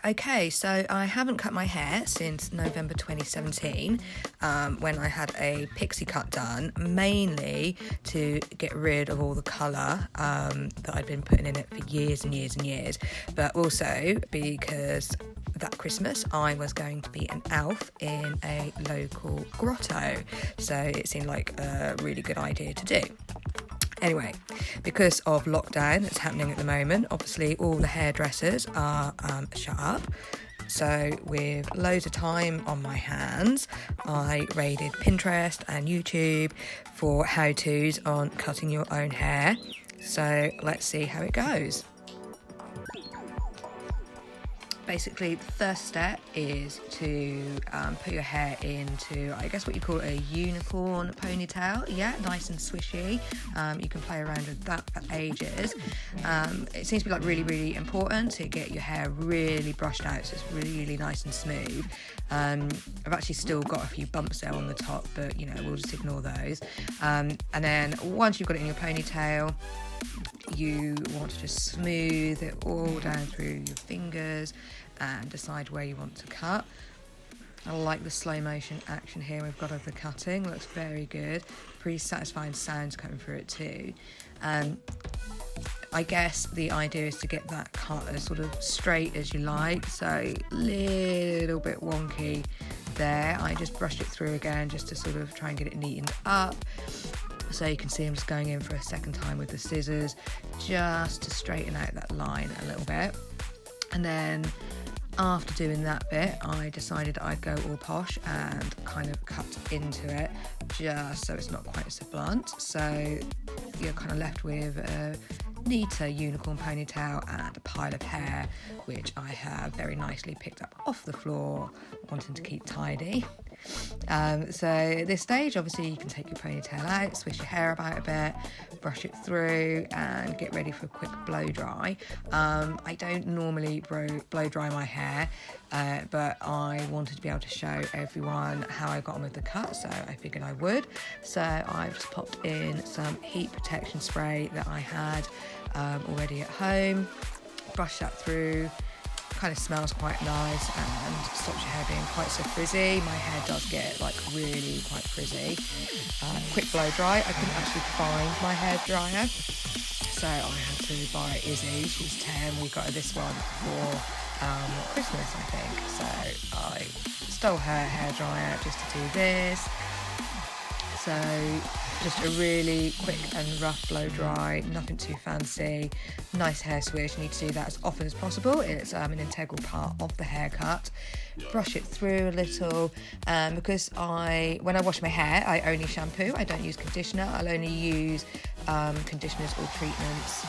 Okay, so I haven't cut my hair since November 2017, when I had a pixie cut done, mainly to get rid of all the colour that I'd been putting in it for years and years and years, but also because that Christmas I was going to be an elf in a local grotto, so it seemed like a really good idea to do. Anyway, because of lockdown that's happening at the moment, obviously all the hairdressers are shut up. So with loads of time on my hands, I raided Pinterest and YouTube for how-tos on cutting your own hair. So let's see how it goes. Basically, the first step is to put your hair into, I guess, what you call a unicorn ponytail. Yeah, nice and swishy. You can play around with that for ages. It seems to be like really, really important to get your hair really brushed out, so it's really nice and smooth. I've actually still got a few bumps there on the top, but we'll just ignore those. And then once you've got it in your ponytail, you want to just smooth it all down through your fingers and decide where you want to cut. I like the slow motion action here we've got of the cutting. Looks very good. Pretty satisfying sounds coming through it too. I guess the idea is to get that cut as sort of straight as you like, so a little bit wonky there. I just brushed it through again just to sort of try and get it neatened up. So you can see I'm just going in for a second time with the scissors just to straighten out that line a little bit. And then after doing that bit, I decided I'd go all posh and kind of cut into it just so it's not quite so blunt. So you're kind of left with a neater unicorn ponytail and a pile of hair, which I have very nicely picked up off the floor, wanting to keep tidy. So at this stage, obviously you can take your ponytail out, swish your hair about a bit, brush it through and get ready for a quick blow dry. I don't normally blow dry my hair, but I wanted to be able to show everyone how I got on with the cut, so I figured I would. So I've just popped in some heat protection spray that I had already at home, brushed that through. Kind of smells quite nice and stops your hair being quite so frizzy. My hair does get like really quite frizzy. Quick blow dry. I couldn't actually find my hair dryer, so I had to buy Izzy. She's 10. We got her this one for Christmas, I think. So I stole her hair dryer just to do this. So just a really quick and rough blow dry, nothing too fancy, nice hair swish. You need to do that as often as possible. It's an integral part of the haircut. Brush it through a little, because when I wash my hair, I only shampoo. I don't use conditioner. I'll only use conditioners or treatments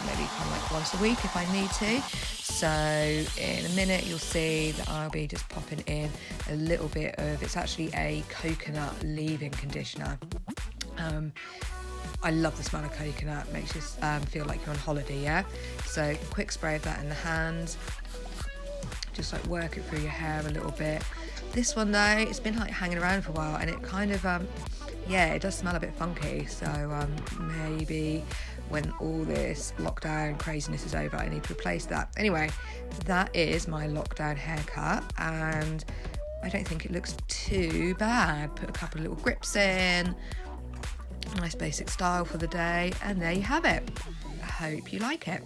maybe kind of like once a week if I need to. So in a minute you'll see that I'll be just popping in a little bit of, it's actually a coconut leave-in conditioner. I love the smell of coconut, makes you feel like you're on holiday, yeah? So quick spray of that in the hands, just like work it through your hair a little bit. This one though, it's been like hanging around for a while and it kind of, it does smell a bit funky, so maybe when all this lockdown craziness is over, I need to replace that. Anyway, that is my lockdown haircut and I don't think it looks too bad. Put a couple of little grips in, nice basic style for the day, and there you have it. I hope you like it.